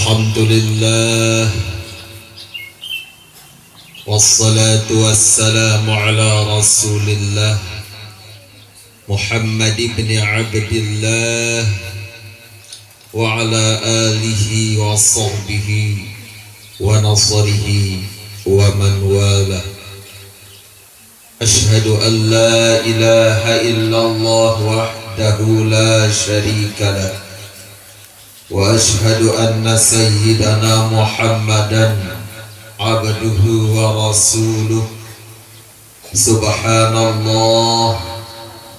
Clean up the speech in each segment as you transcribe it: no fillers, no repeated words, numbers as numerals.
الحمد لله والصلاة والسلام على رسول الله محمد بن عبد الله وعلى آله وصحبه ونصره ومن والاه. أشهد أن لا إله إلا الله وحده لا شريك له، وأشهد أن سيدنا محمدا عبده ورسوله. سبحان الله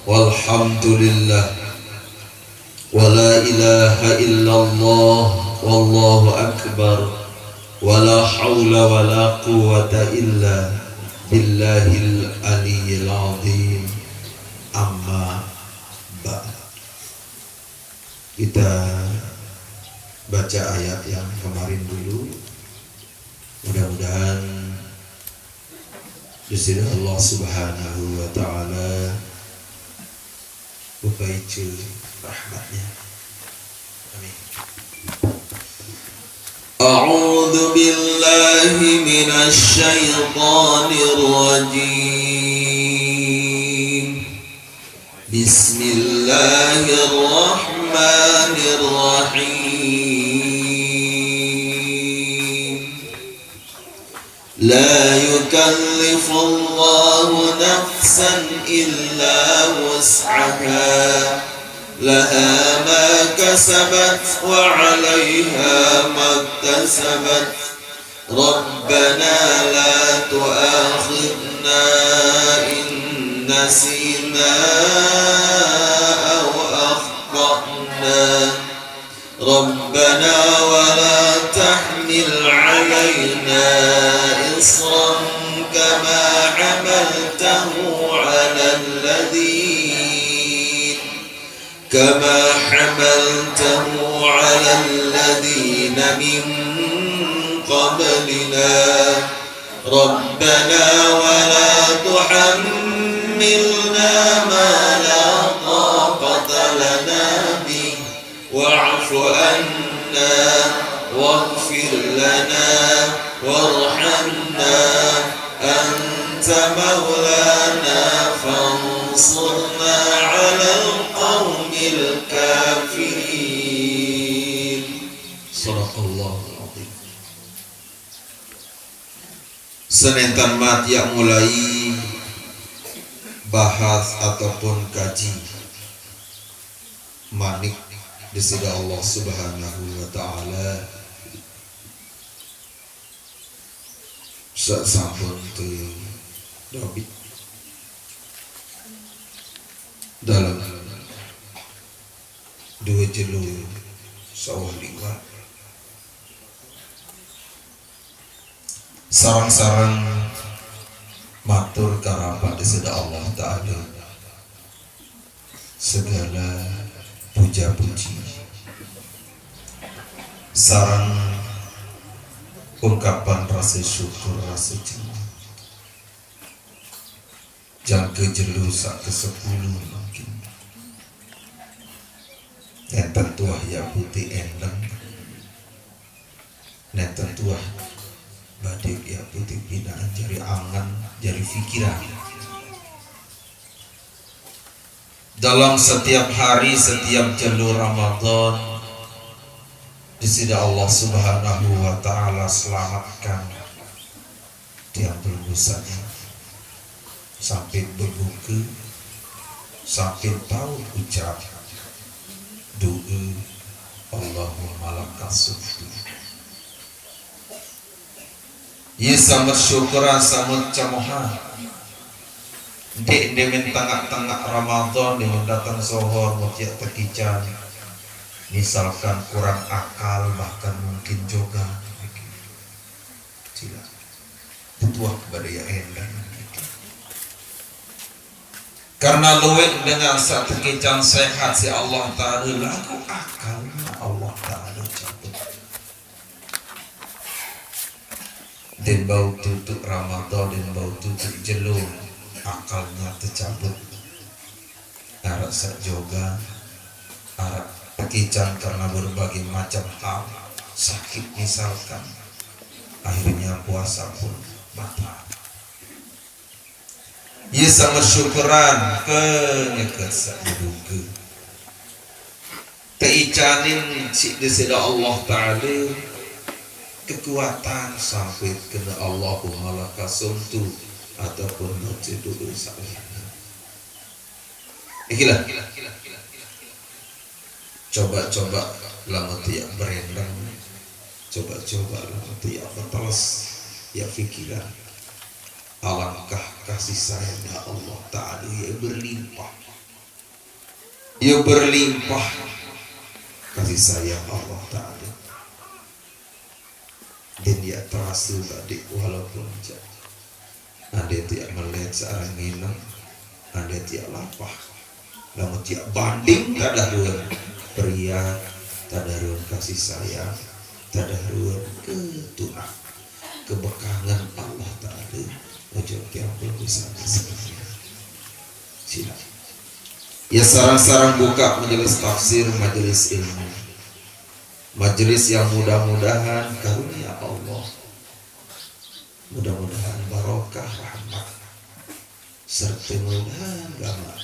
والحمد لله ولا إله إلا الله والله أكبر ولا حول ولا قوة إلا بالله العلي العظيم. Amma ba'd. Kita baca ayat yang kemarin dulu. Mudah-mudahan Gusti Allah Subhanahu wa taala berkaitu rahmatnya. Amin. A'udzu billahi minasy syaithanir rajim. Bismillahirrahmanirrahim. La yukallifullahu nafsan illa wus'aha. Laha ma kasabat wa 'alayha ma iktasabat. Rabbana la tu'akhidna in nasina aw akhtana. Rabbana wa la tahmil 'alayna isran kama 'amaltahu 'ala كما حملته على الذين من قبلنا ربنا ولا تحملنا ما لا طاقة لنا به واعف عنا واغفر لنا وارحمنا أنت مولانا فانصرنا على القوم الكافرين. Sadaqallahul azim. Senentan mat yang mulai bahas ataupun kaji manik di sisi Allah Subhanahu wa taala sampun tu David dalam dua jalur sawah liwat sarang-sarang matur karapat di sisi Allah Ta'ala segala puja-puji sarang ungkapan rasa syukur rasa cinta jang kejelu sak ke-10 mungkin yang tentuah ya putih endang yang tentuah badik ya putih pinaan jari angan jari fikiran dalam setiap hari setiap jalur Ramadan di sisi Allah Subhanahu wa taala selamatkan tiang berdosa-nya sampai berbuka sampai tahu ucap doa Allahumma lakasuftu. Ia sama syukuran sama camohan dek demen tengah-tengah Ramadan dengan datang sohor mutiak tekican misalkan kurang akal bahkan mungkin juga tidak butuh kepada ya endang karena luwet dengan satu kecan sehat si Allah Ta'ala laku akal Allah Ta'ala cabut dan bau tutup Ramadan dan bau tutup jelur akalnya tercabut arak sak joga arak kekican karena berbagai macam hal sakit misalkan, akhirnya puasa pun batal. Ia sangat syukuran ke nyekat sa'iduke keicanin si disida Allah Ta'ala kekuatan sampai kena Allahumma laka sumtu ataupun nujidu sa'ilana. Ikilah coba-coba lama tiap berendang, coba-coba lama tiap berteles ya pikiran alangkah kasih sayangnya Allah Ta'ala ya berlimpah kasih sayang Allah Ta'ala, dan dia terasa tadi walaupun ada tiap melihat seorang minum, ada tiap lapah, namun tiap banding tak ada ruang pria, tak ada ruang kasih sayang, tak ada ruang ketunah kebekangan Allah Ta'ala. Ojo yang belum bisa sila. Ya sarang-sarang buka majelis tafsir, majelis ilmu, majelis yang mudah-mudahan karunia Allah, mudah-mudahan barokah rahmat serta mudah-mudahan gama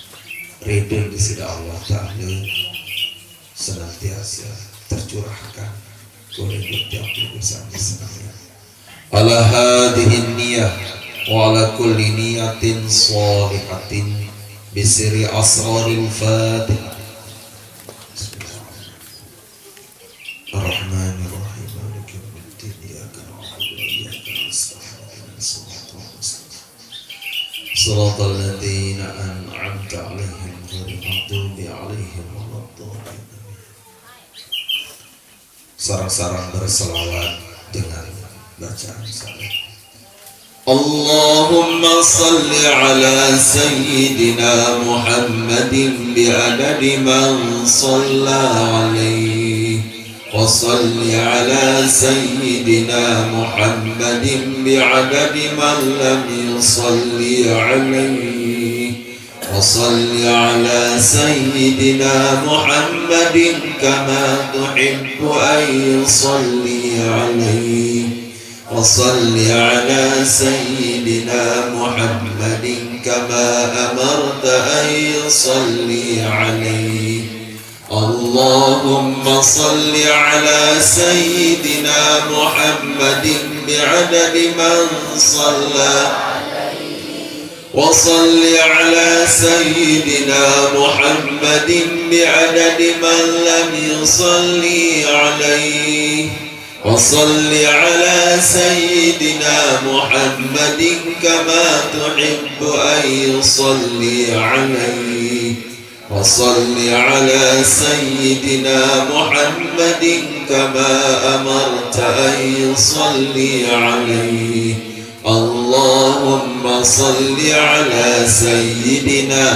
ridho di sisi Allah Ta'ala senantiasa tercurahkan oleh tiap bersama senangnya. Ala hadhihi niyah wa ala kulli niyatin shalihatin bisiri asraril Fatihah. Ar-Rahmanir-Rahim Maliki yaumiddin iyyaka na'budu wa iyyaka nasta'in shiratal ladzina an'amta 'alaihim ghairil maghdubi 'alaihim waladdallin. Sarang-sarang berselawat dengan bacaan salat. Allahumma salli ala sayyidina Muhammadin bi'adadi man salla alaihi wa salli ala sayyidina Muhammadin bi'adadi man lam yusalli alaihi wa salli ala sayyidina Muhammadin kama tuhibbu an yusalli alaihi وصل على سيدنا محمد كما أمرت أن يصلي عليه. اللهم صل على سيدنا محمد بعدد من صلى وصل على سيدنا محمد بعدد من لم يصلي عليه وصل على سيدنا محمد كما تحب أن يصلي عليه وصل على سيدنا محمد كما أمرت أن يصلي عليه. اللهم صل على سيدنا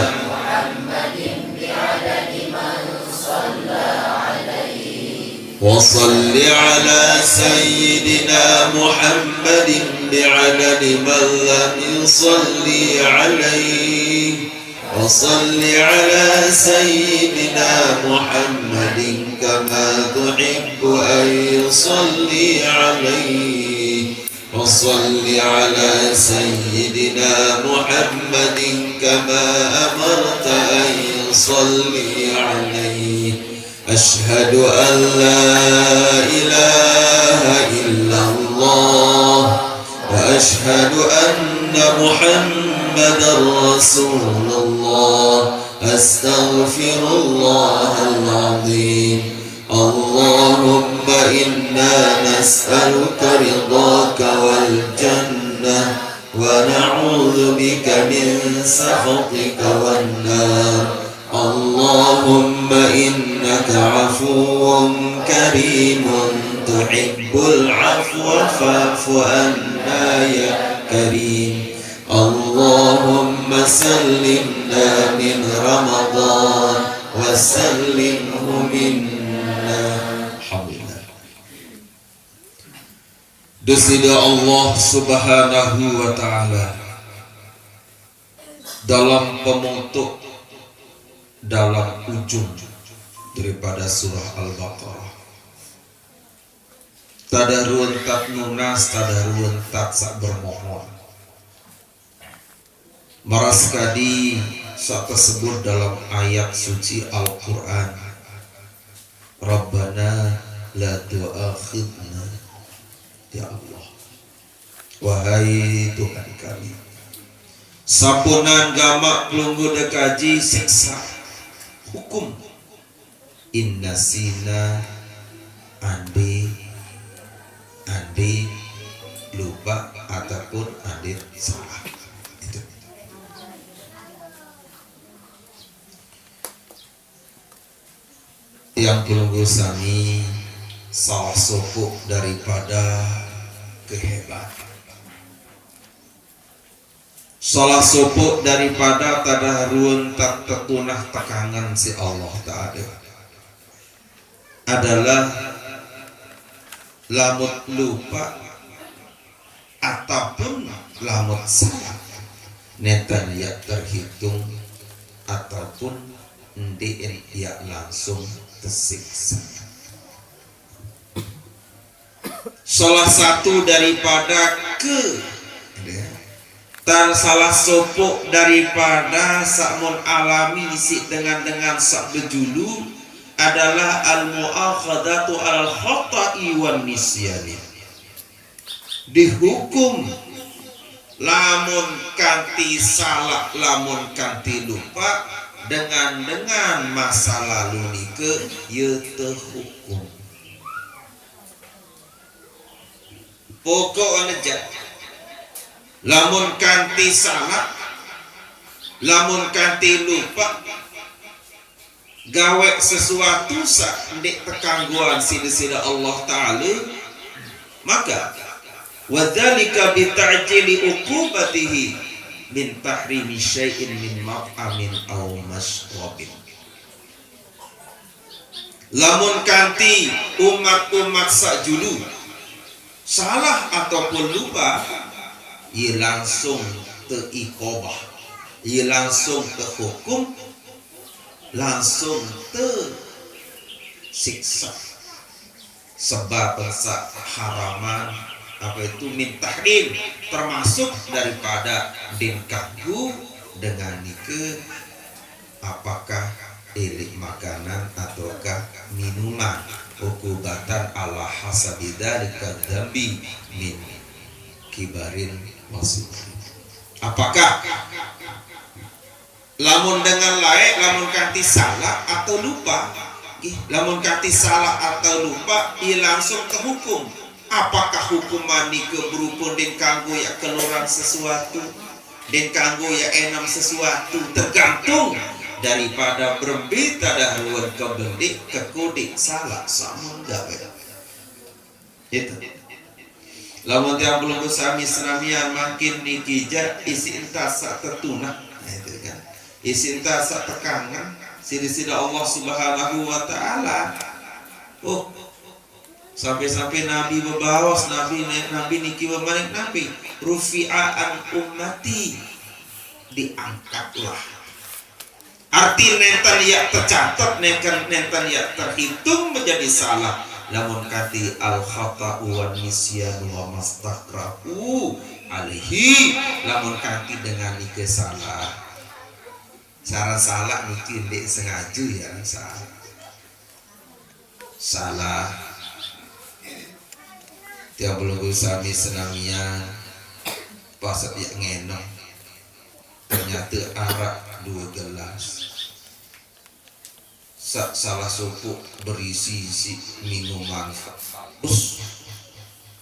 وصل على سيدنا محمد بعدد من لم يصلي عليه وصل على سيدنا محمد كما تحب أن يصلي عليه وصل على سيدنا محمد كما أمرت أن يصلي عليه. أشهد أن لا إله إلا الله وأشهد أن محمدا رسول الله. أستغفر الله العظيم. اللهم إنا نسألك رضاك والجنة ونعوذ بك من سخطك والنار. اللهم إنك عفو كريم تحب العفو فاعف عنا يا كريم. اللهم سلمنا من رمضان وسلمه منا. Alhamdulillah. Desida Allah Subhanahu wa Ta'ala dalam pemutuk dalam ujung daripada surah Al-Baqarah tadaruan tat nunas tadaruan tat sak bermohon maras kadi sak tersebut dalam ayat suci Al-Quran, Rabbana la tu'akhidna, ya Allah, wahai Tuhan kami, sapunan gamak pelunggu dekaji siksa hukum inna sina andi lupa ataupun andi salah. Itu yang pelunggu sami salah sopuk daripada kehebatan, salah sopuk daripada tadaruan tak tetunah tekangan si Allah Ta'ala adalah lamut lupa ataupun lamut salah netan ya terhitung ataupun ndien ya langsung tersiksa. Salah satu daripada dan salah sopok daripada sakmun alami isi dengan sak bejulu adalah al-mu'akhadatu alal khata'i wan nisyani, dihukum lamun kanti salah lamun kanti lupa dengan masa lalu nike ye terhukum. Pokok aja lamun kanti salah lamun kanti lupa gawe sesuatu sak ndik tekangguan sida Allah Ta'ala, maka wadzalika bita'jili uqubatihi min tahrimi syai'in min ma'amin aw mashrabin. Lamun kanti umat sakjulu salah ataupun lupa, ia langsung terikobah, ia langsung terhukum, langsung tersiksa sebab sak haraman apa itu min tahrim, termasuk daripada din kagu dengan nike apakah ilik makanan ataukah minuman, ukubatan ala hasabidalika dambi min kibarin masuk. Apakah lamun dengan laik, lamun kanti salah atau lupa, lamun kanti salah atau lupa, ia langsung terhukum. Apakah hukuman nike berupa den kanggo ya keluaran sesuatu, den kanggo ya enam sesuatu, tergantung daripada berbeda dahuluan kebendik kekodik salah sama gawe. Itu. Lamun tiap belum sami senamian makin nikija isi intasa tertunah. Nah, itu kan. Isi intasa tekangan sida Allah Subhanahu wa Ta'ala. Oh, sampai-sampai Nabi berbawas, Nabi niki berbalik Nabi rufi'an ummati, diangkatlah. Arti nenten ya tercatat, nenten ya terhitung menjadi salah. Lamun kati al khata'u wan nisyanu wa mastakrahu alaihi, lamun kati dengan niki salah, cara salah niki ndek sengaja ya salah tiap belum sami senamian pas ya ngenong ternyata arak 2 gelas, salah suku berisi minuman bagus,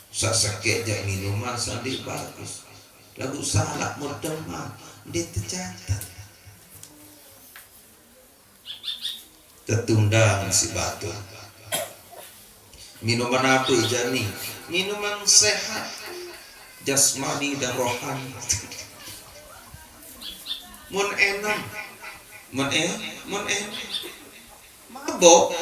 sakit jak minuman sandi bagus, lagu salah merdema dia tercatat tertunda si batu. Minuman apa jani? Minuman sehat jasmani dan rohani. Mun enam mabok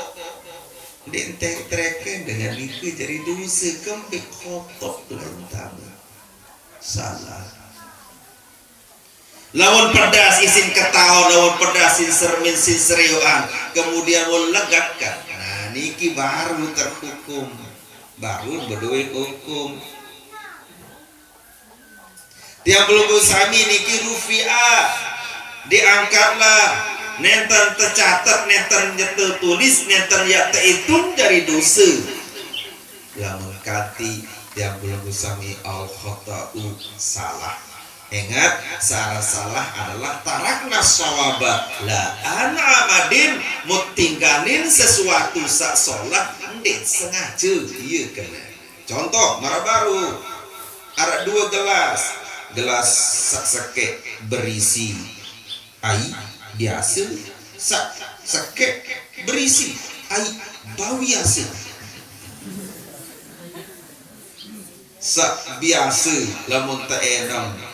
dientek-treken dengan itu jadi dosa kembik kotok lentang salah. Lawan pedas isin ketawa, lawan pedas sin sermin sin seriuan, kemudian legatkan. Nah niki baru terhukum. baru berduit hukum. Tiang belum sami niki rufiah diangkatlah nenten tercatat nenten tertulis nenten ya terhitung dari dosa yang mengkati tiang belum sami al khata'u salah. Ingat, salah adalah tarakna sawaba la amadin mutinggalin sesuatu sak sholat ndek sengaja iya kena. Contoh marah baru ada 2 gelas sak seke berisi air biasa, sak seke berisi air bau biasa. Sak biasa lamun tak enam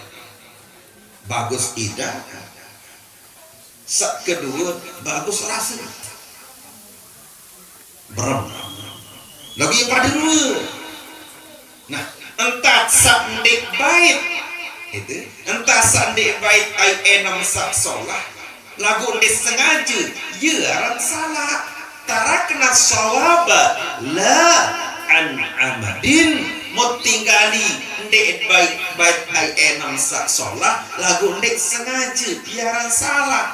bagus ida, sak kedua bagus rasa berem lagi pada dua. Nah entah sak ndek bait itu entah sak ndek bait ai enam sak solah lagu ndek sengaja ya aran salah tarakna sawaba la an amadin mau tinggali ndek baik ai enam sak solah lagu ndek sengaja biaran salah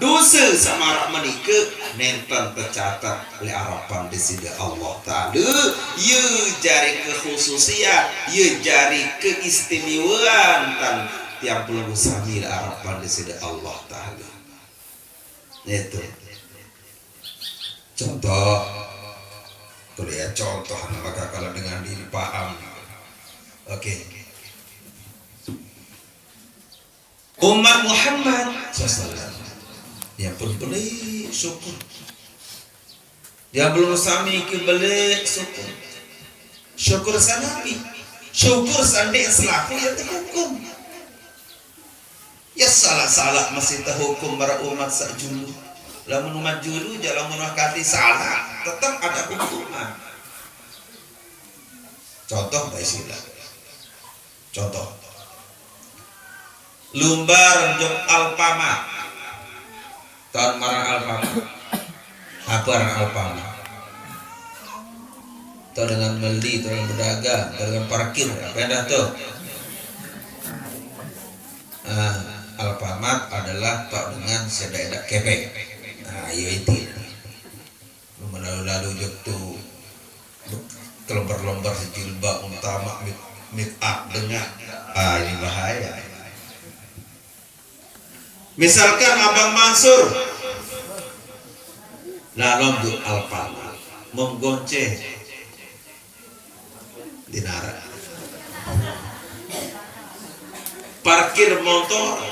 dosa sama rak menikah nenten tercatat oleh harapan di sisi Allah Ta'ala ya jari kekhususian ya jari keistimewaan dan tiang perlu sambil harapan di sisi Allah Ta'ala. Itu contoh. Kalau ya contoh, maka kalau dengan diri paham. Oke. Umat Muhammad SAW yang pun boleh syukur. Dia belum sami ke boleh syukur. Syukur sanabi. Syukur sandi selaku ya terhukum. Ya salah masih terhukum para umat sakjulu. Lamun umat julu jalan menakati salah tetap ada hukuman. Contoh baisilah. Contoh lumbar renjok Alfamart. Tahun marang Alfamart. Apa orang Alfamart? Tahu dengan beli, tahu dengan berdagang, tahu dengan parkir, apa dah tuh? Alfamart adalah tahu dengan sedadak kepek. Iya itu lalu jatuh kelombar-lombar sejilbab utama make up dengan ini bahaya. Misalkan Abang Mansur lalu untuk Alfamart menggonceng dinara parkir motor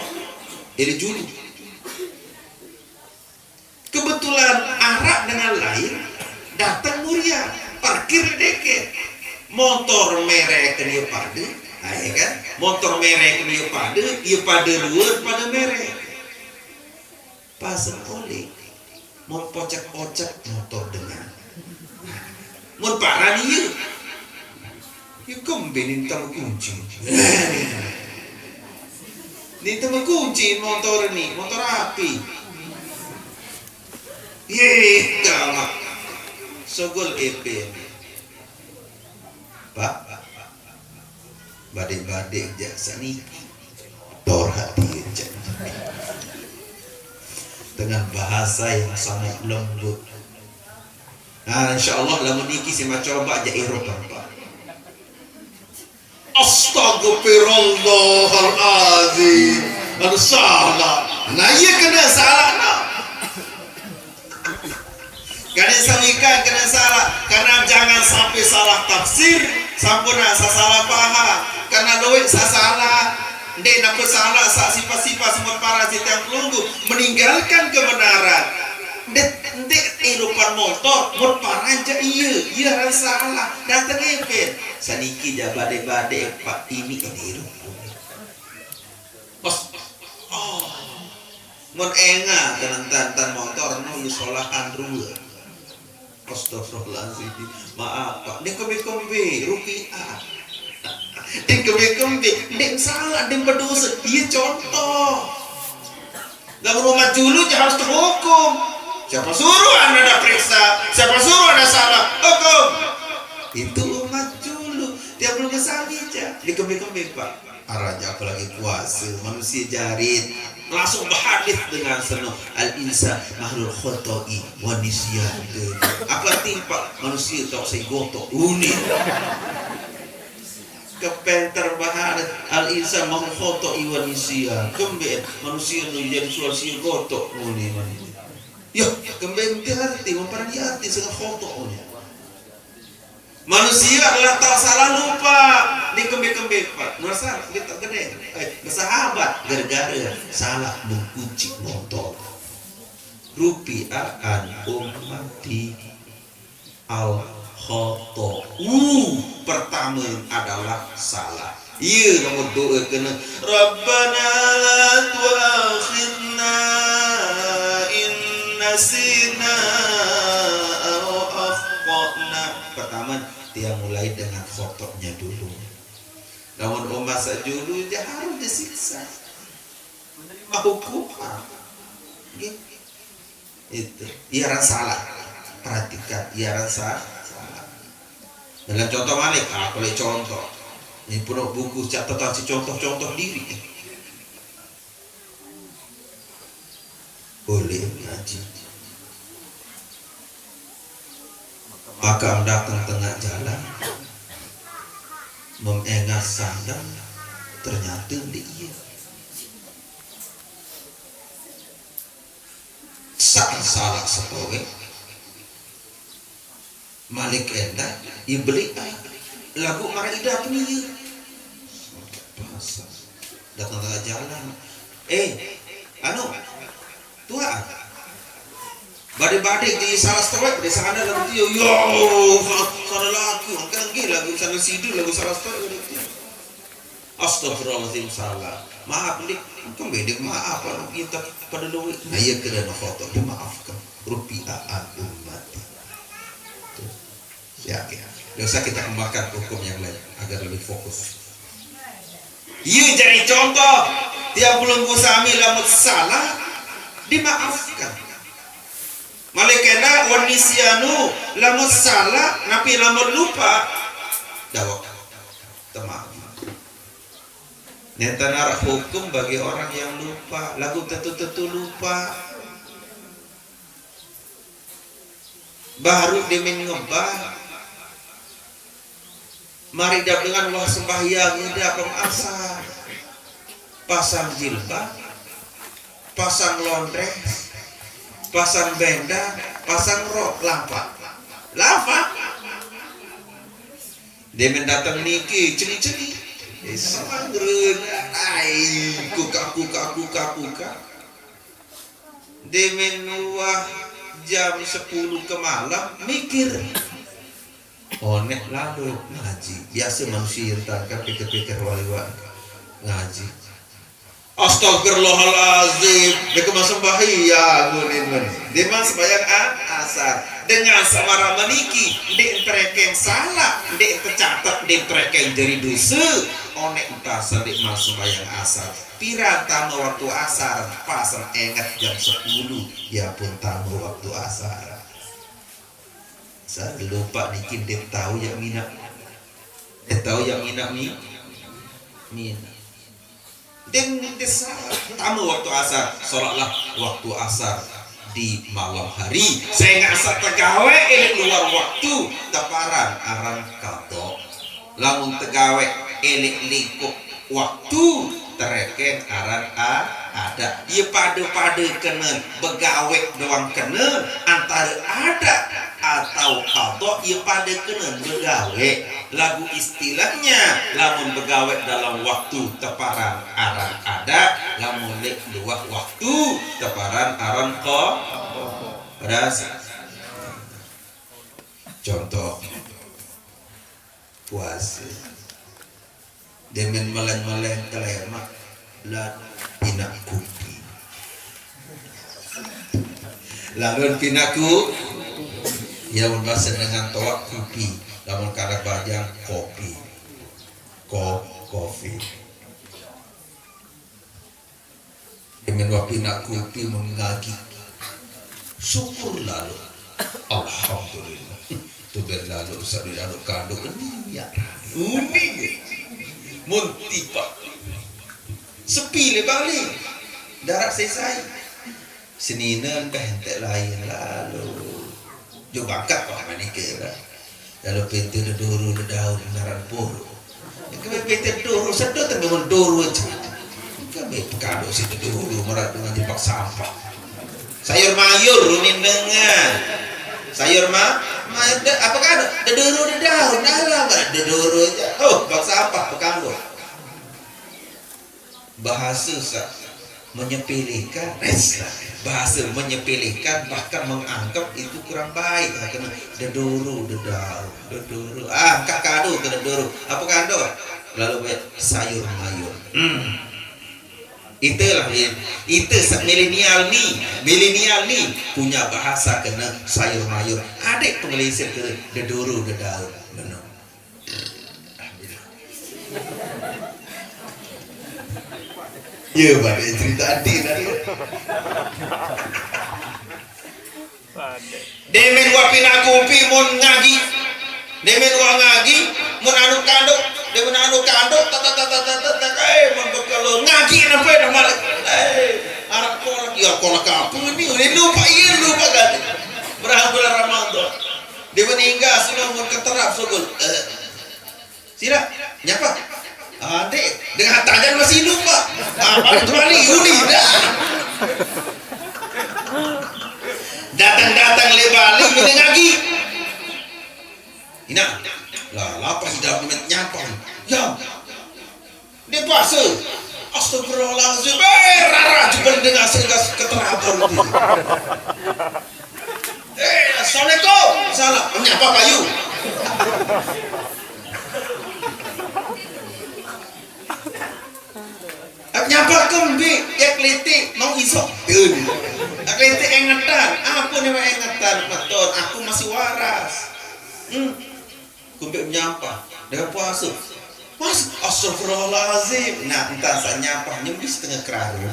ini juli. Kebetulan arak dengan lain datang muria parkir deket motor merek dia pada ya kan motor merek dia pada luar pada merek pasang oleh mau pocak-pocak motor dengan mau parah dia yuk kembali tamu kunci ini tamu kunci motor ini motor api. Ye, galak. Sogol EP. Pak. Badai-badai jaksa ni. Dor hati je. Dengan bahasa yang sangat lembut. Nah, insyaallah lamun iki sima coba aja Eropa, Pak. Astagfirullahalazim. Aduh salah. Nah, iya kena salah nah. Kena salah karena jangan sampai salah tafsir sampurna salah paham karena doa salah ndek nak salah sifat-sifat semua para yang pelunggu meninggalkan kebenaran ndek kehidupan motor mun paraja iya salah datang efek saniki jabade-bade Pak ini hidup mun enga dengan tantan motor nu solahan dulu. Astagfirullahaladzim. Maaf Pak. Dia kembe rupiah. Dia kembe. Dia salah. Dia berdosa. Iya contoh. Dalam rumah dulu harus terhukum. Siapa suruh Anda periksa? Siapa suruh Anda salah? Hukum. Itu umat dulu dia belum kesami aja dikembang Pak arahnya apalagi puasa manusia jarit langsung berhadis dengan senang al-insan mahlul khoto'i wa nisyan apa timpa manusia tak saya gotok unik kepenter bahar al-insan mahlul khoto'i wa nisyan kembali manusia nu jadi suasi gotok unik ya kembali arti memperani arti segala khoto'nya manusia adalah tak salah lupa di kembe-kembe Pak merasa kita gede bersahabat gara-gara salah mengkucik motor rupiah ummati al khoto pertama adalah salah iya kamu doa kena Rabbana la tu'akhidna in nasina aw akhtana pertama dia mulai dengan fotonya dulu. Namun umat sajulu dia harus disiksa. Hukuman. Itu. Iaran salah. Perhatikan. Iaran salah. Dalam contoh Malik. Boleh contoh. Ini penuh buku catatan si contoh-contoh diri. Boleh ngaji. Maka datang tengah jalan mengengat sandang ternyata dia salah sepawe Malik endah ia beli lagu marida punya bahasa datang tengah jalan tua badai-badai di salah setengah di sana lagu dia sana lagu kan gila lagu sana sidu lagu salah setengah astagfirullahaladzim salah maaf dik kan beda maaf kita pada dulu nah iya kena foto dimaafkan rupiah umat ya tidak usah kita kembangkan hukum yang lain agar lebih fokus iya jadi contoh tiap bulan busami lamut salah dimaafkan malekena wanisyanu lamun salah napi lamun lupa dawak temaaf netanar hukum bagi orang yang lupa lagu tentu lupa baru dia ngebah mari dengan Allah sembahyang ida asar pasang jilbab pasang londres pasang benda, pasang rok, lampa. Dia mendatang niki, ceri-ceri. Samangreun, kuka. Dia menuah jam 10 ke malam, mikir. Nek lalu ngaji. Biasa manusia tak pikir-pikir wali-wali ngaji. Astagfirullahaladzim. Dia kemasuk bahaya dia mas bayang asar dengan samara meniki dia terkeng salah dia tercatat dia terkeng dari dosa onek entasa dia masuk bayang asar pira tamu waktu asar pasang ingat jam 10 ya pun tamu waktu asar saya lupa niki dia tahu yang minat minat dan tamu waktu asar sholatlah waktu asar di malam hari saya ngasar tegawe elik luar waktu teparan aran kato lamun tegawe elik lingkup waktu tereken aran ada ia pada kena begawe doang kena antara ada atau kato ia pada kena begawe lagu istilahnya lamun begawe dalam waktu teparan aran ada lamun lek luar waktu teparan aran berasa contoh puasa demen meleng-meleng telemak lan pinak kopi lamun pinaku ya membahas dengan toak kopi lamun kada bajang kopi demen wa pinak kopi mengagi syukur lalu alhamdulillah tu berlalu sadu lalu kado ini ya umi munti pak sepi le balik darat selesai senina kah hentak lain lalu jo bakat pak manikir lalu pintu duru daun darat puru kami pintu duru sedot memang duru aja kami kado situ duru merat dengan dipak sampah sayur mayur runin dengan sayur apa kan deduru daun dalam deduru aja bangsa apa pekanggo bahasa menyepelekan bahasa menyepelekan bahkan menganggap itu kurang baik karena deduru daun deduru kak kado ke deduru apa kado lalu sayur mayur itulah itu milenial nih punya bahasa kena sayur mayur adik pengelisir ke deduru daun benar ya balik cerita adik tadi demen wapina kupi mon ngaji demen wa ngaji mon anu kandok demen anu kandok mon bekalo ngaji napa nama anak kolak ya kolak apa ini udah lupa kan berapa Ramadan dia meninggal sudah mon keterap sugul sila nyapa adik dengan tangan masih lupa apa kembali Yuli dah datang lebali ini lagi ina lah lapas di dalam nyapa ya dia puasa astagfirullahaladzim rara juga dengan segas keterapan assalamualaikum salam menyapa payu nyapa kembi ya keliti mau isok keliti engatan apa nih engatan betul aku masih waras kembi nyapa dengan puasa mas astagfirullahaladzim nah entah saya nyapa nyembis setengah keraru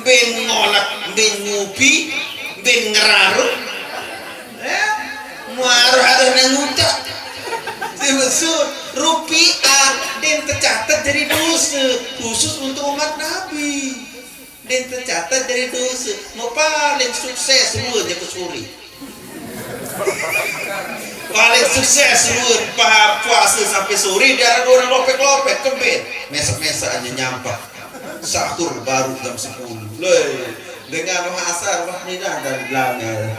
ben ngolak ben ngupi ben ngeraru muaruh ada ngucap dimaksud rupiah dan tercatat dari dosa khusus untuk umat Nabi dan tercatat dari dosa mau paling sukses semua dia kesuri paling sukses semua puasa sampai sore dia ada orang lopek kebet mesak aja nyampah sahur baru jam 10 dengan asar wah ini dah dari belakang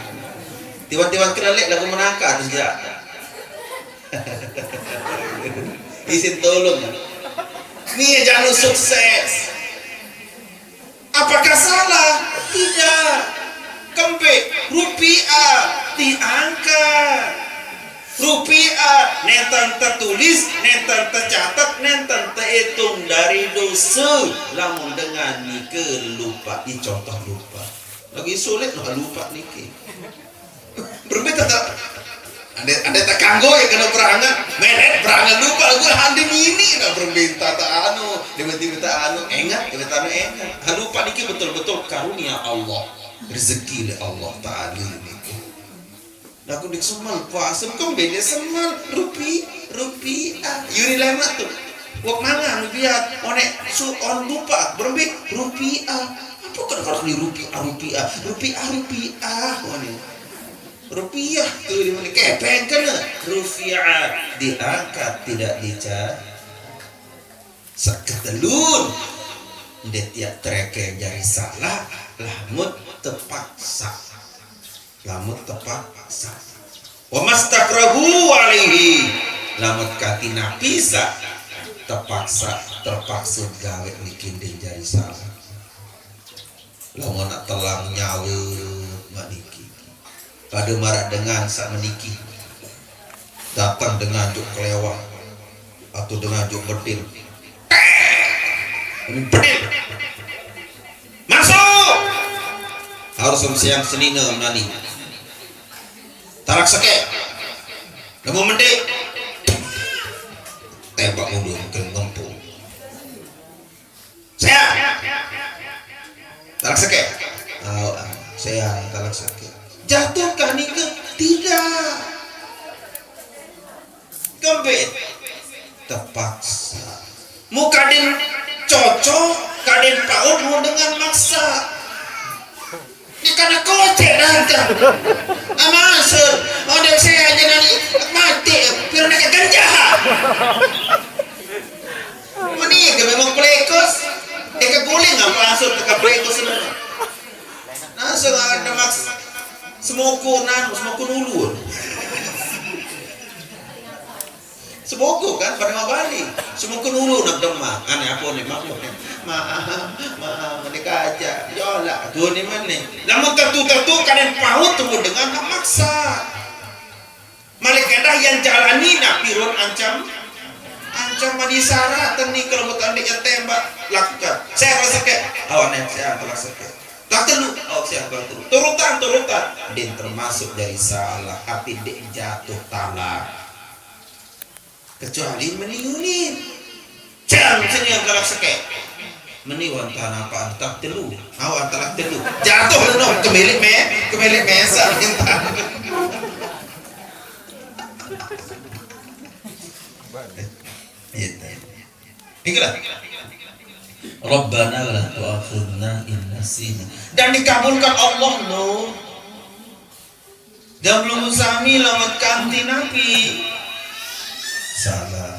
tiba-tiba kelelek lagu menangkap terus dia izin tolong ini jangan sukses apakah salah? Tidak kembali rupiah diangkat rupiah nenten tertulis nenten tercatat nenten terhitung dari dosa lamun dengan nike lupa contoh lupa lagi sulit lupa nike berbeda tak ada tak kanggo ya kena berangan meret berangan lupa gue handi ini nak berbeda tak anu tiba-tiba tak anu ingat lupa niki betul-betul karunia Allah rezeki dari Allah Ta'ala ini aku dik semal puasa bukan beda semal rupiah yuri lama tuh wak mana rupiah on lupa berbeda rupiah apa kan harus di rupiah rupiah tuh di mana kepeng kena rupiah diangkat tidak dicat seketelun dia tiap treke jari salah lamut terpaksa wa mastakrahu alaihi lamut katina bisa terpaksa gawe bikin dia jari salah lamun nak telang nyawa maniki pada marah dengan sak meniki datang dengan juk kelewah atau dengan juk bedil masuk harus siang senina menani tarak seke nemu mendik tembak mundur ke ngempung saya talak seke. Oh, saya talak seke. Jatuhkah nikah? Tidak. Kembali terpaksa. Mau kaden cocok, kaden paut mau dengan maksa. Ini karena kocek dah. Amasur, model saya aja nanti mati, biar nak ganja. Mani ke memang plekos, dekat guling apa langsung dekat plekos ni. Langsung ada maks, semoko nulu. Semoko kan pada mabali, semoko nulu nak demak. Aneh apa ni maklum ni. Maaf, mereka aja. Yolah, tu ni mana? Namun tentu kadang paut tunggu dengan nak maksa. Malaikat dah yang jalani nak pirun ancam manisara tani kalau betul dia tembak lakukan. Saya rasa ke awak saya telah sakit. Tak terlu, awak saya terlu. Turutan. Dia termasuk dari salah hati dia jatuh talak. Kecuali meniunin. Jangan yang telah sakit. Meniwan tanah apa antah telu, awak antara telu. Jatuh lu kemilik mesa minta. Inilah. Rabbana la tu'akhidna in nasina. Dan dikabulkan Allah lo. Dan belum sami lamat kanti nabi. Salah.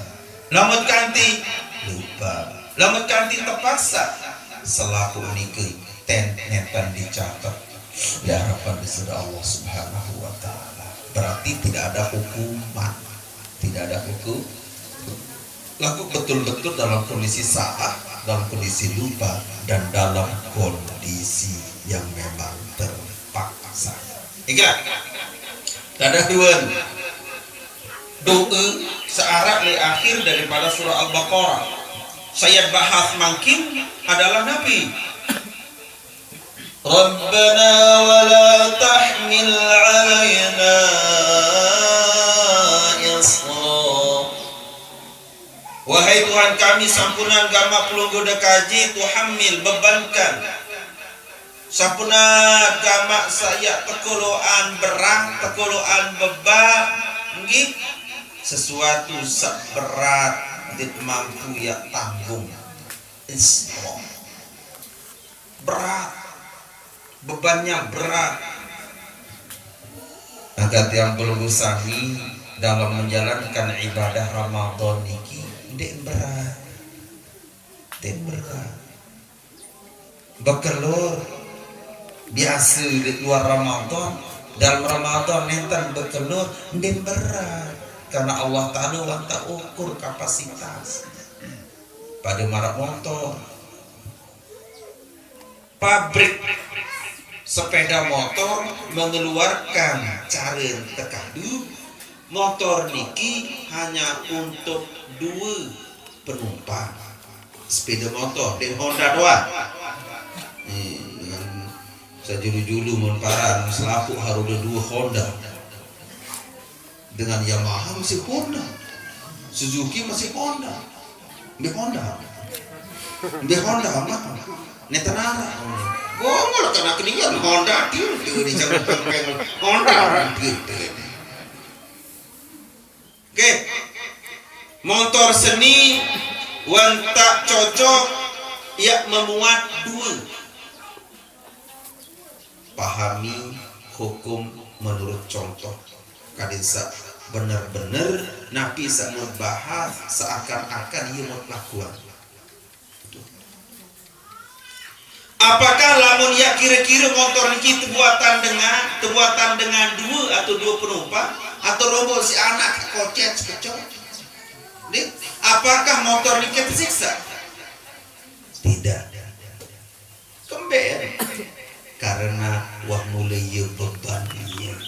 Lamat kanti lupa. Lamat kanti terpaksa selaku nikah netan dicatat di hadapan di surga Allah Subhanahu wa taala. Berarti tidak ada hukuman. Laku betul-betul dalam kondisi salah, dalam kondisi lupa, dan dalam kondisi yang memang terpaksa. Ingat, ada dua doa searah di akhir daripada surah Al-Baqarah. Saya bahas mungkin adalah Nabi. Rabbana wa la tahmil alaina isra. Wahai Tuhan kami, sampunan gama pelunggu dekaji tuhamil bebankan. Sampuna gama saya tekoloan berang, tekoloan beban, nggih sesuatu seberat tidak mampu ya tanggung. Isra berat, bebannya berat. Maka tiang pelunggu sami dalam menjalankan ibadah Ramadan niki tidak berat, bekelur biasa di luar Ramadan, dalam Ramadan nentan bekelur tidak berat. Karena Allah Ta'ala wanta ukur kapasitas pada marak motor, pabrik sepeda motor mengeluarkan cara tekadu motor niki hanya untuk 2 penumpang. Sepeda motor di Honda doang. Dengan saya julu-julu memparan selaku harus ada 2 Honda. Dengan Yamaha masih Honda, Suzuki masih Honda, di Honda mah netanara. Gongol karena keningan Honda gitu di jalan pengen Honda gitu. Oke, motor seni wanta cocok ya memuat 2. Pahami hukum menurut contoh. Kadisa benar-benar Nabi bisa membahas seakan-akan ia mau lakukan. Apakah lamun ya kira-kira motor niki terbuatan dengan 2 atau 2 penumpang atau rombol si anak kocet sekecok? Apakah motor niki tersiksa? Tidak. Kembali karena wah mulai beban dia.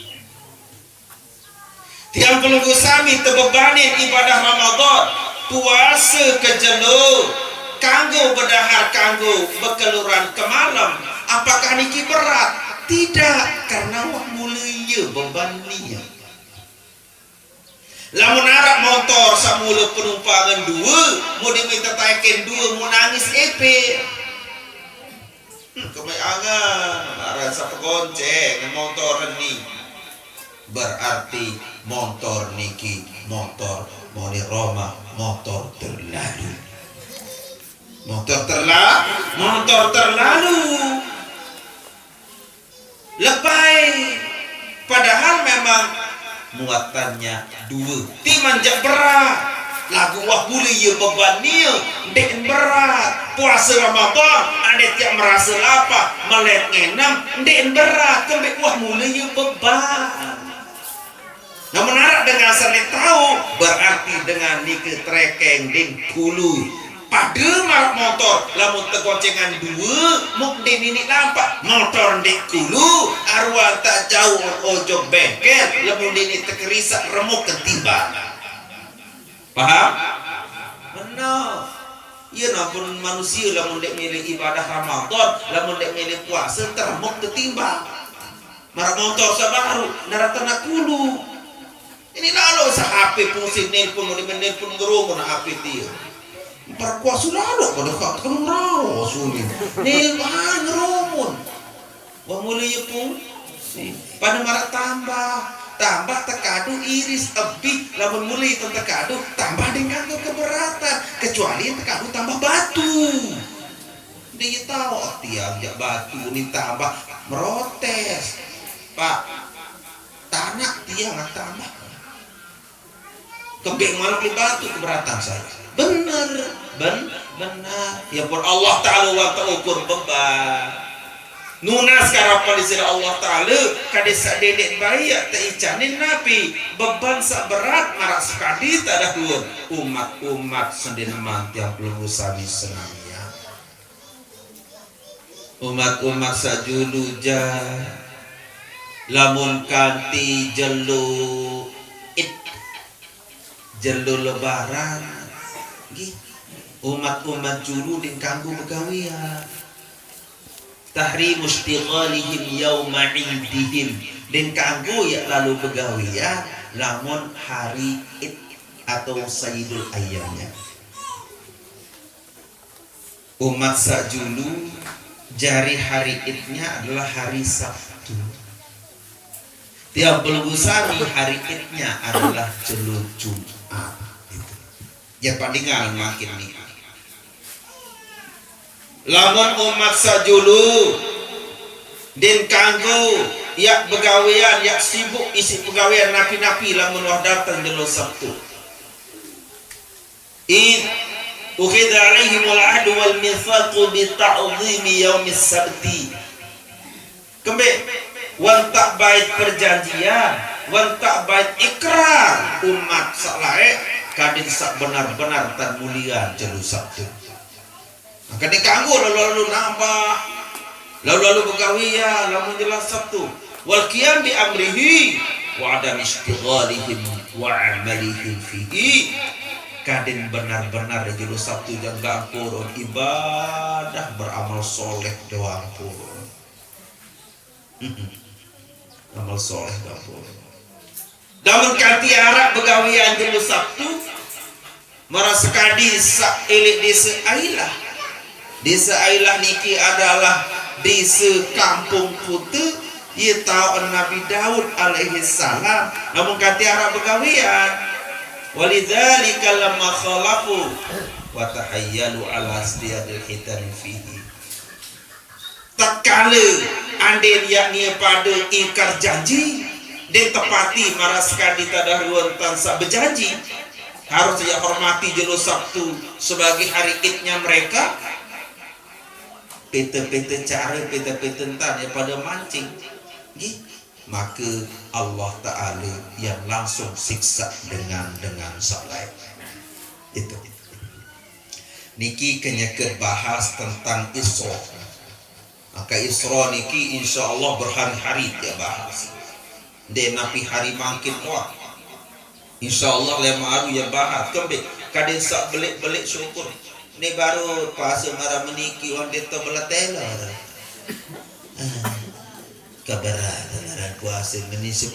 Tiang pelunggu sami terbebani ibadah Ramadan, puasa kejelo, kanggo berdahar kanggo bekeluran ke malam. Apakah niki berat? Tidak, karena wah mulia beban dia. Lamun arak motor samula penumpangan 2, mau diminta taikin 2, mau nangis epe. Kemai angan rasa pegonceng motor nih berarti motor niki motor moni Roma motor terlalu motor terlalu lebay padahal memang muatannya dua timanjak berat lagu wah boleh ya beban dia dek berat puasa Ramadan anda tiap merasa lapar melet ngenam dek berat kembali wah mulai ya beban. Nah menarik dengan saling tahu berarti dengan nike trekeng ding kulu pada marak motor lamun tegoncengan dua mukdin ini nampak motor dek kulu arwah tak jauh ojo bengkel lamun ini tekerisak remuk ketimbang. Paham? Benar. Iya nampun manusia lamun dek milih ibadah Ramadan, lamun dek milih puasa termuk ketimbang. Marak motor sabaru, naratana kulu. Ini lalu sa HP pusing nelpon mau menelpon ngerumun HP dia. Perkuasa lalu pada kak kan rawa sulit. Nelpon ngerumun. Wah mulai pun. Pada marak tambah tekadu iris ebih lamun mulai tekadu tambah dengan keberatan kecuali tekadu tambah batu dia tahu tiap jak batu ini tambah merotes pak tanah dia nggak tambah kebek malah beli batu keberatan saya bener ya pun Allah Ta'ala wa ta'ukur beban nunas karapan di Allah Ta'ala kadesa dedek bayi tak icanin Nabi beban sak berat marak sekali tak ada umat sendiri mati yang belum usami senangnya umat sajulu jah lamun kanti jelu lebaran umat julu din kanggo begawian tahrimu istiqalihim yauma idihim dan kanggo ya lalu begawian lamun hari id atau sayyidul ayyamnya umat sajulu jari hari idnya adalah hari Sabtu tiap belugusani hari idnya adalah jelu Jumat ya pandingan makin nih lamun umat sajulu din kanggo ya begawian ya sibuk isi pegawian napi-napi lamun wah datang jelo Sabtu id ukhidha alaihim al-ahdu wal mithaqu bi ta'zimi yaumis sabti kembe wan tak baik perjanjian wan tak baik ikrar umat salae kadin sak benar-benar tan mulia jelo Sabtu maka dikanggu lalu nambah lalu begawian lalu jelas Sabtu wal qiyam bi amrihi wa adam istighalihim wa amalihim fihi kadin benar-benar jelu Sabtu dan gampurun ibadah beramal soleh doang purun amal soleh gampurun namun kanti arak begawian jelu Sabtu merasa kadi sak elik desa Ailah niki adalah desa kampung Kutu ia tahu Nabi Daud alaihi salam namun kati arah begawian walidzalika lamma khalaqu wa tahayyalu ala asdiyadil hitan fihi tatkala anden yakni pada ingkar janji dan tepati maraskadi tadahruan tansa berjanji harus dia hormati jelo Sabtu sebagai hari idnya mereka peta-peta cara peta-peta entar daripada mancing maka Allah Ta'ala yang langsung siksa dengan salat itu niki kenyeket bahas tentang Isra maka Isra niki insya Allah berhari-hari dia bahas dan napi hari makin doa insya Allah lemaru ya bahas kembali kadang sak belik-belik syukur ini baru puasa marah meniki orang dia belatela keberatan orang puasa ini 10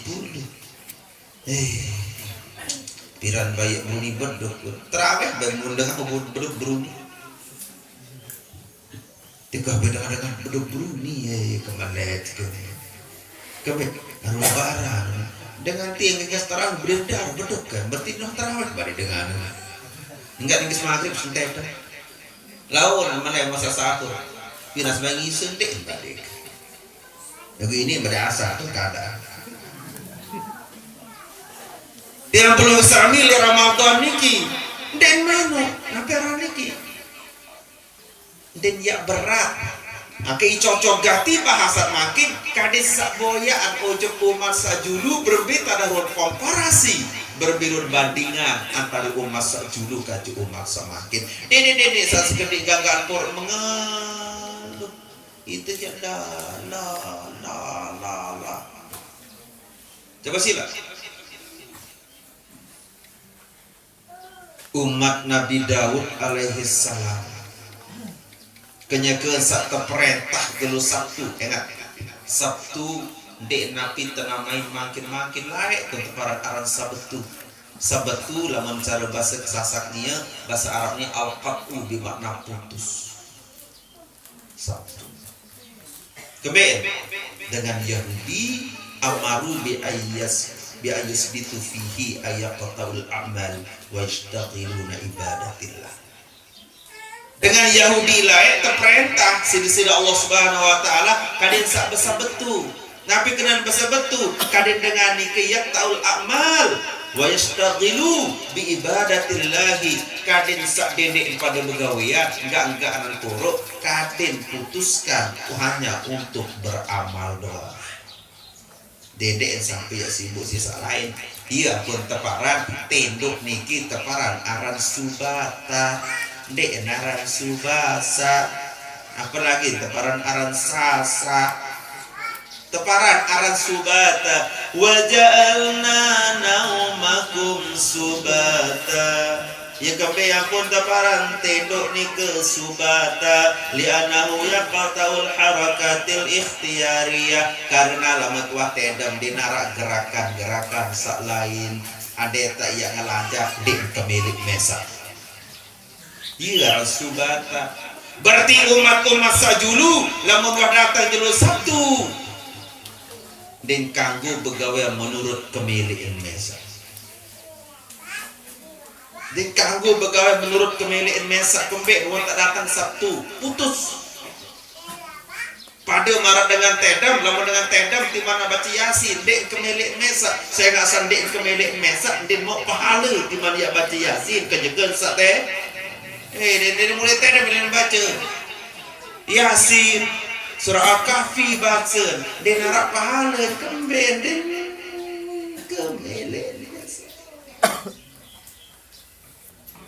piran bayi muni beduk terawih bangun dengan beduk beruni Tika beda dengan beduk Bruni ya kemalet kebe arwah barang dengan tiang gas terang beredar beduk kan berarti noh terawat pada dengan enggak tinggi maghrib sentet lawan mana yang masa satu pinas bangi sentet tadi jadi ini berasa keadaan dia perlu sambil Ramadan niki dan mana nampera niki dan ya berat Akai cocok gati bahasa makin kades sak boyaan ojo umat sajulu berbeda dalam komparasi berbirun bandingan antara umat sajulu kaju umat semakin ini saat segede ganggan por mengeluh itu ya la coba sila umat Nabi Daud alaihi salam kenyakeun sak perintah gelu Sabtu ingat Sabtu dek napi tenamain makin laik untuk para aran sabetu lamun cara bahasa Sasaknya bahasa Arabnya al-qat'u bermakna putus Sabtu keben dengan Yahudi amaru bi ayyas bitu fihi ayaqtaul a'mal wa yashtaqiluna ibadatillah dengan Yahudi lain terperintah sida Allah Subhanahu wa taala kadin sak besar betul napi kenan besar betul kadin dengan nikah taul amal wa yastaghilu bi ibadatillah kadin sak dendek pada begawian enggak anan kuruk kadin putuskan hanya untuk beramal doang dedek sampai ya sibuk sisa lain iya pun teparan tenduk niki teparan aran subata dek naran subasa apalagi teparan aran sasa teparan aran subata wa ja'alna naumakum subata ya kampe pun teparan tenduk ni ke subata li'anahu yaqta'ul harakatil ikhtiyariyah karena lamat wah tendam dinarak gerakan-gerakan sak lain adeta yang ngelajak di kemilik mesak iya subata berarti umat sajulu lamun datang julu Sabtu dan kanggo begawe menurut kemilik mesa dan kanggo begawe menurut kemilik mesa kembek lamun tak datang Sabtu putus pada marah dengan tedam lamun dengan tedam di mana baca Yasin dek kemilik mesa saya nggak sandek kemilik mesa dan mau pahala di mana ya baca Yasin kejegan sate dia mulai tanda bila baca Yasin surah Al-Kahfi baca dia narap pahala kembali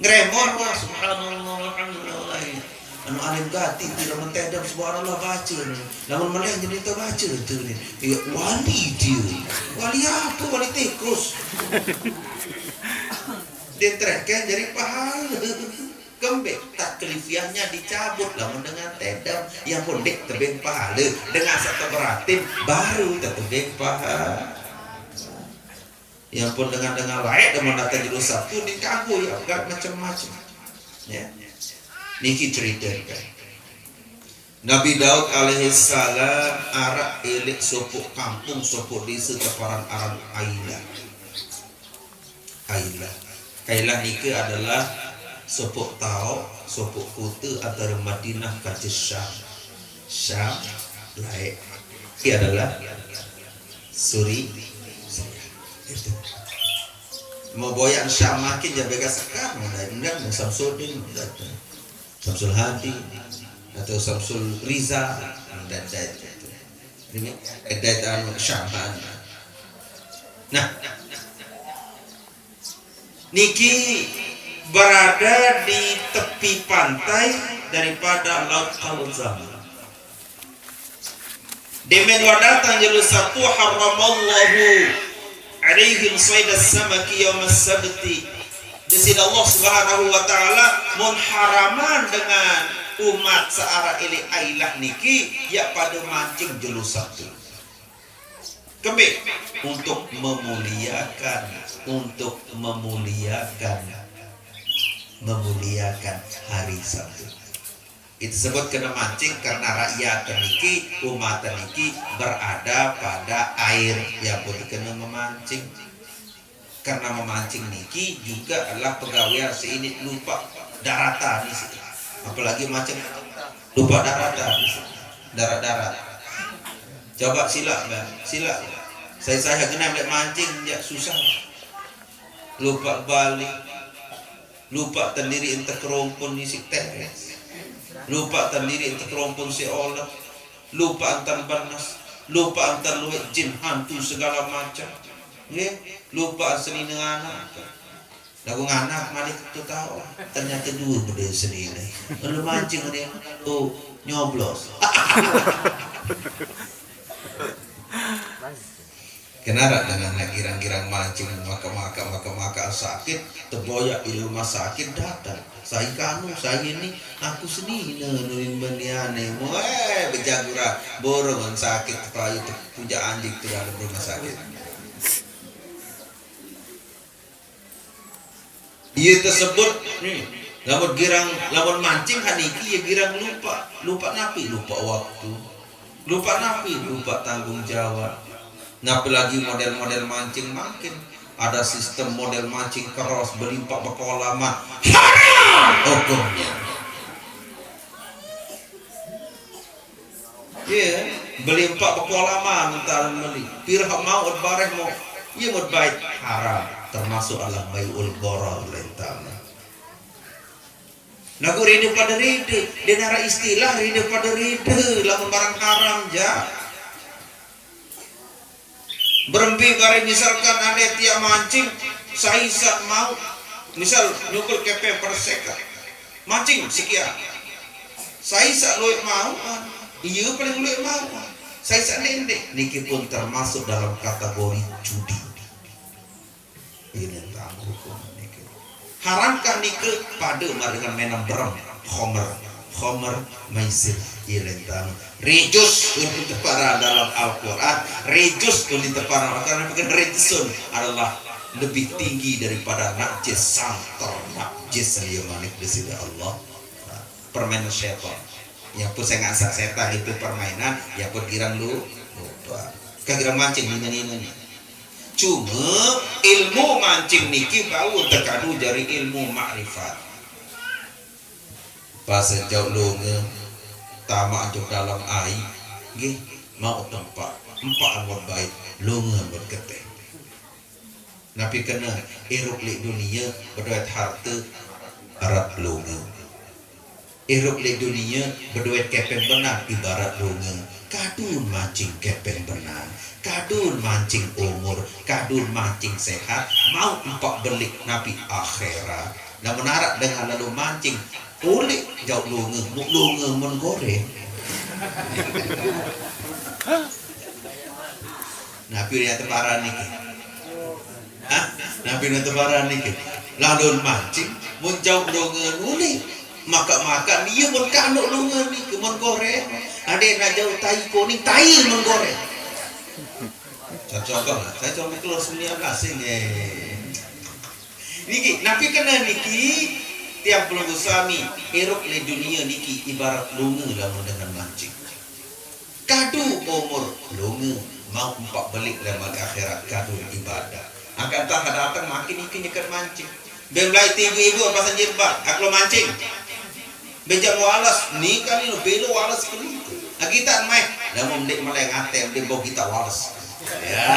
ngeremon wah subhanallah alhamdulillah anu alim gati tidak mentedam subhanallah baca namun meleng jadi itu baca itu ya wali dia wali apa wali tikus dia terken jadi pahala kembek tak kelifiahnya dicabut lamun dengan tedam yang pun dek tebeng pahala dengan satu beratim baru tebeng pahala yang pun dengan layak dan mendatang judul Sabtu dikanggu ya enggak macam-macam ya niki cerita kan Nabi Daud alaihi salam arak elik sopuk kampung sopuk desa teparan aran Ailah niki adalah sopok tau, sopok kota antara Madinah ke Syam lain. Ini adalah Suri. Itu. Mau boyang Syam makin jaga sekarang, dan Samsudin, Samsul Hadi, atau Samsul Riza, dan ini dan Syam. Nah, niki berada di tepi pantai daripada Laut Al-Zam. Demen wadatang jalur satu haramallahu alaihim saydas samaki yawmas sabti. Jadi Allah Subhanahu wa taala mengharaman dengan umat searah ili ailah niki ya pada mancing jalur satu. Kembali untuk memuliakan hari Sabtu. Itu sebut kena mancing karena rakyat niki, umat niki berada pada air yang pun kena memancing. Karena memancing niki juga adalah pegawai seini lupa daratan nih, apalagi macam lupa daratan, darat. Coba sila, saya kena ambil mancing ya susah, lupa balik, lupa terdiri ente kerompon isi teres. Lupa terdiri untuk kerompon si oleh, lupa antar banas, lupa antar luwet jin hantu segala macam, lupa seni dengan anak. Lagu anak mari tu tahu, ternyata dua beda seni ini. Lalu mancing dia, oh nyoblos. Kenapa dengan girang-girang mancing maka sakit terboyak di rumah sakit datang. Saya ini aku sendiri nurin beniane bejagura borongan sakit payu puja anjing tu dalam rumah sakit. Ia tersebut lamun mancing haniki ya girang lupa napi, lupa waktu, lupa tanggung jawab. Nah, apalagi model-model mancing makin ada sistem model mancing keros belimpak berkolaman haram hukumnya. Belimpak berkolaman entar meli pirha mau bareh mau ia mau baik haram termasuk alam bayul gharar lentana. Nah, gue ride pada ride denara istilah ride pada ride lamun barang haram ja. Berempi kare misalkan ada tiap mancing saya mau misal nyukul kepe perseka mancing sekian saya loe mau iya paling loe mau saya nendek niki pun termasuk dalam kategori judi. Ini tanggung hukum niki haramkah niki pada dengan menang berem khomer maisir ilentang rijus untuk para dalam Al-Quran rijus untuk para karena bukan rijusun adalah lebih tinggi daripada najis santor najis yang manik di sini Allah permainan setan yang pun saya ngasak setan itu permainan yang pun girang lupa kagirang mancing ini cuma ilmu mancing niki bau terkadu dari ilmu makrifat pas jauh lunga tama anjuk dalam air nggih mau tempat empat buat baik lunga buat keteh napi kena iruk li dunia berduit harta arat lunga iruk li dunia berduit kepeng benar ibarat lunga kadun mancing kepeng benar kadun mancing umur kadun mancing sehat mau empat belik napi akhirat nah menarak dengan lalu mancing kulit jauh lunga menggoreng. Nabi yang tebaran niki. Nabi yang tebaran niki. Lalu mancing mun jauh lunga kulit. Maka dia mun kanuk lunga niki menggoreng. Ada nak jauh tai kuning tai menggoreng. Cocok lah. Saya coba keluar 19 ini. Niki, nabi kena niki tiap pelunggu suami iruk le dunia niki ibarat lunga dalam dengan mancing kadu umur lunga mau empat belik dalam akhirat kadu ibadah akan tak datang makin niki nyekat mancing belai ibu pasang jilbab aku mancing bejam walas ni kali lo belo walas kali kita mai namun dek meleng ate dek bau kita walas ya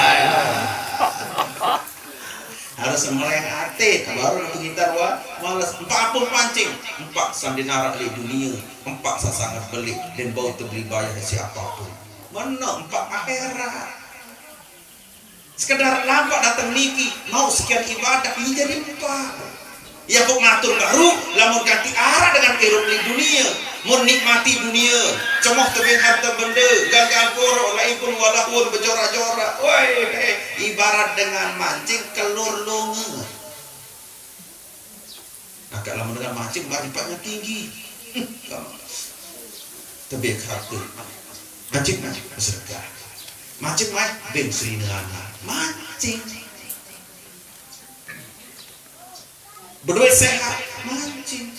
harus meleng hati baru kita malas empat pun pancing empat sandinara di dunia empat sangat beli dan bau tu beli bayar siapapun mana empat akhirat sekedar lampak datang niki mau sekian ibadah ini jadi empat ya kok ngatur baru lamun ganti arah dengan kehidupan di dunia menikmati dunia cemoh tebing harta benda gagal korok laipun walahun berjora-jora woi ibarat dengan mancing kelur lunga nah kalau dengan mancing maripatnya tinggi tebing harta mancing bersedekah mancing ben sri dengan mancing berduit sehat mancing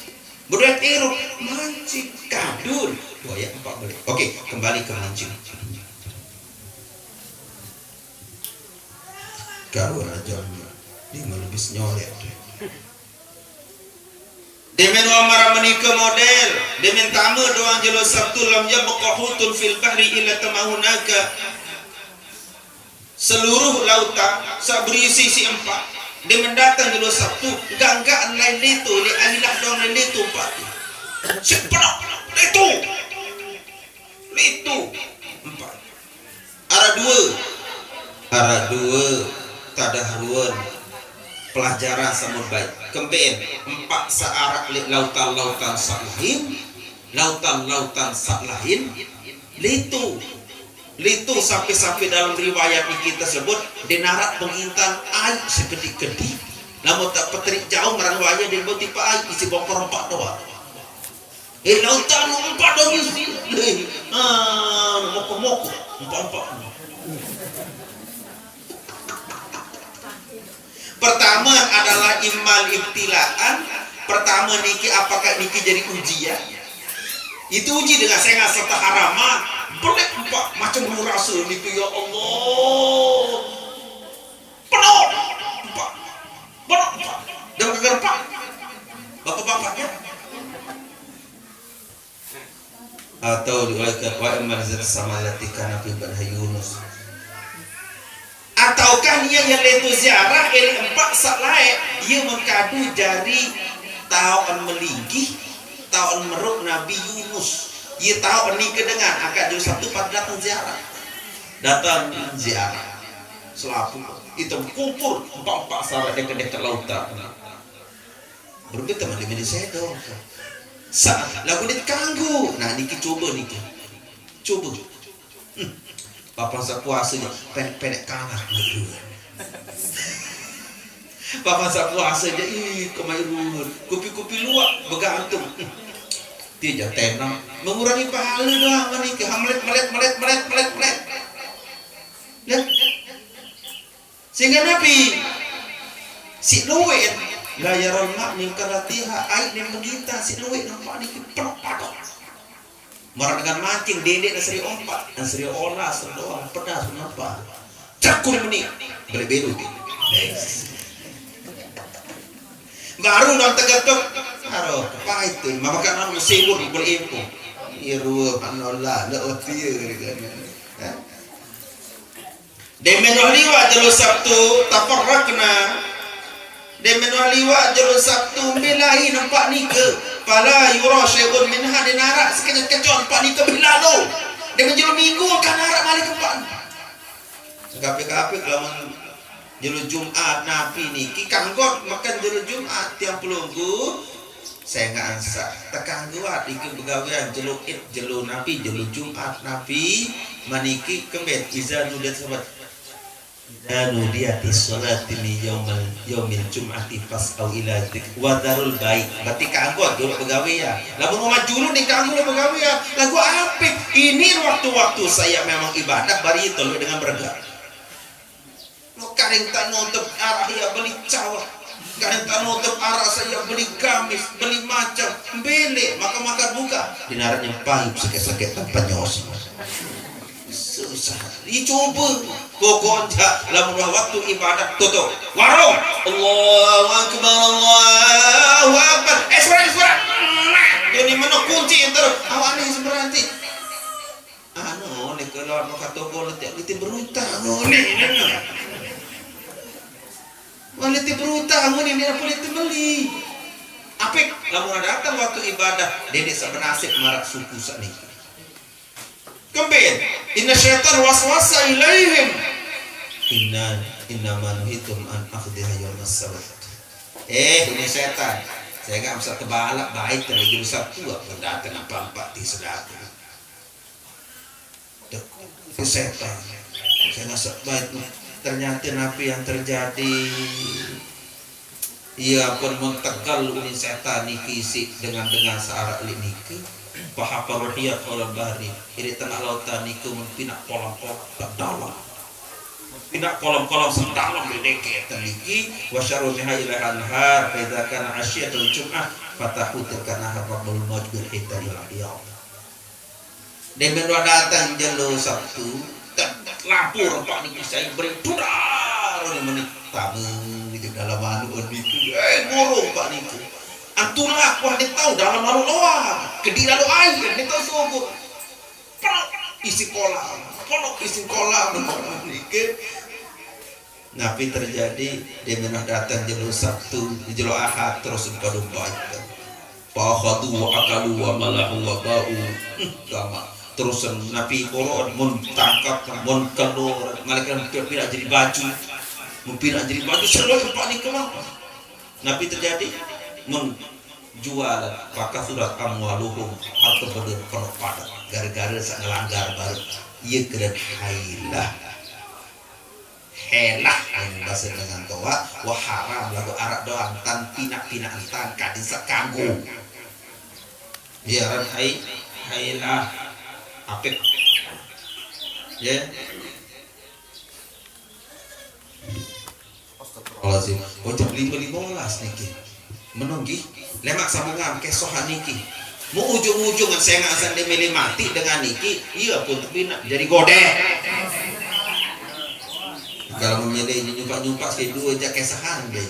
Budak iruk mancing kadur. Buaya 4 balik. Oke, kembali ke mancing. Kau aja di lebih nyolek. Demen wamara menikah model. Demen tamu doang jelo Sabtu lam yabqa hutun fil bahri illa tamahunaka. Seluruh lautan sabrisi si 4. Demen datang jelo Sabtu ganggaan lain itu li anilah dong lain itu Pak. Sepenak itu. Itu 4. Ara dua tadahruan pelajaran samud baik kembeen 4 searak lautan-lautan salahin lautan-lautan salahin litu sampai dalam riwayat ini tersebut dinarak pengintan air segede-gede namun tak petrik jauh merang wajah dia buat tipe air isi bongkor 4 doang lautan 4 doang moko-moko 4 pertama adalah imal ibtilaan. Pertama niki apakah niki jadi ujian? Itu uji dengan saya nggak serta haraman. Boleh Pak macam rasa niki ya Allah. Penuh Pak. Penuh Pak. Dan kegar Pak. Bapak-bapaknya. Atau diwakilkan wa imal zat sama latika nabi badha Yunus. Ataukah dia yang letu ziarah ele 4 salai ia mengkadu jari tahun melinggi tahun meruk Nabi Yunus ia tahu ni kedengan akad jauh satu pada datang ziarah selapu itu kumpul 4 sahabat yang dekat lautan berbeda teman di saya dong saat lagu ini kanggu nah niki coba Papa sepuasanya pendek kalah berdua. Papa sepuasanya kemairun, kopi-kopi luak bergantung. Dia tenang, mengurangi pahala doang menikah, melet. Ya. Sehingga Nabi si Nuwin la yaron mak ning karatiha ai ning begita si Nuwin nampak ni penuh padok. Marah dengan mancing dedek dan seri ompat dan seri olah sedoa pedas kenapa cakur meni berbeda baru nang tegatok haro apa itu mama kan nang sibuk berimpu iru anola le otie kan demen liwa jelo Sabtu tafarraqna demen liwa jelo Sabtu bilahi nampak nike pala yura syai'un minha dinarak sekejap-kejap pak ni kebilalo dia menjelu minggu akan narak balik ke pak kape-kape kalau jelu Jumat Nabi ni kikanggot makan jelu Jumat tiang pelunggu saya nggak ansa tekangguat ikut begawian jelu id jelu Nabi jelu Jumat Nabi maniki kembet izanu dan sahabat anu dia di salat ini yaumil jum'ati fas'au ila dzikr wa darul baik berarti kanggo dulu pegawean lamun mau maju di kanggo pegawean lagu apik ini waktu-waktu saya memang ibadah bari itu dengan bergerak lo kadang tak nutup arah ya beli cawah kadang tak nutup arah saya beli gamis beli macam beli maka buka dinaratnya pahit sakit-sakit tanpa nyos susah dicoba pokoknya lamun waktu ibadah tutup warung Allahu akbar suara ini mana kunci terus awak ni seberarti anu ni kalau mau kata boleh kita berutang ni boleh berutang ni boleh beli apik lamun datang waktu ibadah dedek sabenasib marak suku sakniki kembali inna syaitan waswasa ilaihim inna manuhitum an akhdiha yawmas sabat ini setan saya nggak bisa tebalak baik terlebih Sabtu datang apa-apa di sedatu itu setan saya nggak baik ternyata nabi yang terjadi ia pun mentegal uni setan niki isi dengan searah niki bahapa rohiyat oleh bahari ini tengah lautan niku mempinak pola-pola ke dalam Tidak kolam-kolam sentalam bedeke taliki wa syarruha ila anhar fa idza kana asyiatul jum'ah fatahu tilkana rabbul majbil hitadil abiyah. Demen datang jelo Sabtu lapor pak niki saya beri tudar menit tamu di dalam anu niku guru pak niku antulah aku hanya tahu dalam anu loa kedira lo air ni tahu subuh isi kolam pondok isi kolam niki. Nabi terjadi dia menah datang jelo Sabtu jelo Ahad terus pada baik pakhadu wa akalu wa malahu wa ba'u gama terus Nabi korod mun tangkap mun kendor malaikat pindah jadi baju mun pindah jadi baju selalu panik kemana Nabi terjadi mun jual maka surat amwaluhum harta berdua kalau padat gara-gara sak ngelanggar baru ieu keur hailah helah yang bahasa dengan toa wah haram lagu arak doang tan pinak-pinak tan kadin sakanggu biaran hailah apik ya astagfirullahaladzim oh jam 5.15 niki menunggi lemak sambungan kesohan niki mau ujung-ujungan saya ngasan demeli mati dengan niki iya pun pinak jadi godeh kalau memilih nyumpak-nyumpak saya dua aja kesahan dia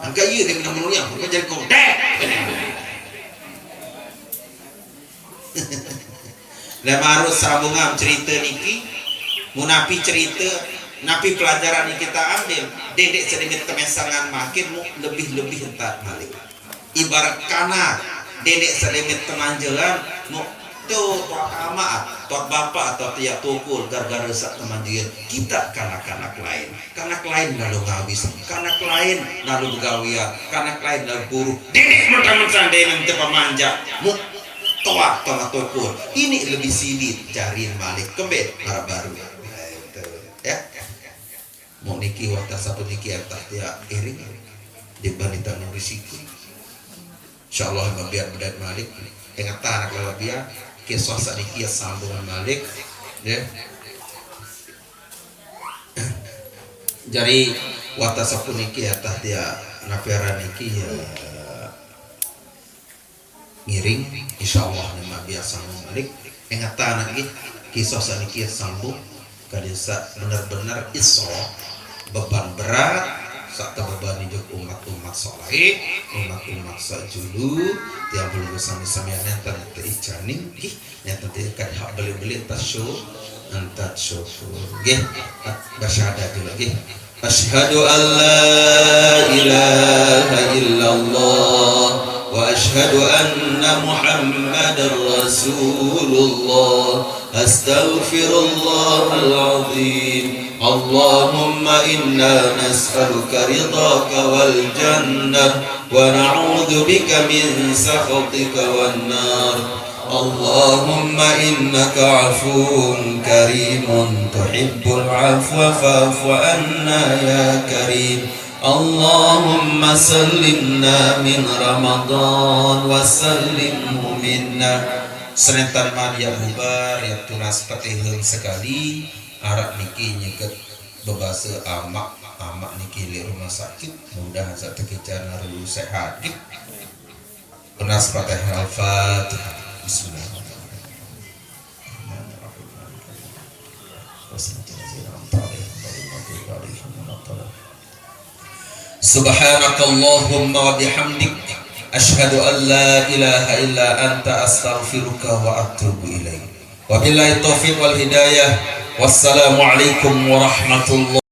angka iya dia minum yang bukan jadi kodek dan harus sambungan cerita niki munapi cerita napi pelajaran yang kita ambil dedek sedikit kemesangan makin lebih entar malik ibarat kanak dedek sedikit temanjelan mau tuh amaat tuak bapak atau tiap tukul gara-gara sak temanjelan kita kanak-kanak lain lalu ngabis kanak lain lalu begawian kanak lain lalu buru dedek mentang-mentang dengan pemanja mu toak tukul ini lebih silit cariin malik kembali para baru ya mau niki waktu satu niki entah dia iring dibanding tanggung risiko insyaallah biar bedat malik ingat anak lalu dia kisah sedikit sambungan malik ya jadi waktu satu niki entah dia napera niki ya ngiring insyaallah nama biasa malik ingat anak ini kisah sedikit sambung kadesa benar-benar isra beban berat saat beban hidup umat-umat soleh umat-umat sajulu yang belum sami-sami nanti tericaning yang nanti kan hak beli-beli antat syukur gih bersyahadat dulu gih asyhadu an la ilaha illallah wa asyhadu anna muhammadar rasulullah astaghfirullahal azim Allahumma inna nas'aluka ridhaka wal jannah wa na'udzu bika min sakhatika wan nar Allahumma innaka 'afuwun karimun tuhibbul 'afwa fa'fu 'anna ya karim Allahumma sallimna min Ramadan wa sallimhu minna serentan Maria bubar ya tunas petiheun sekali arak niki nyeket bebasa amak niki di rumah sakit mudah saat kejar naru sehat penas Fatihah al-Fatihah Subhanakallahumma wa bihamdik asyhadu an la ilaha illa anta astaghfiruka wa atubu ilaik wabillahi taufiq wal hidayah wassalamualaikum warahmatullahi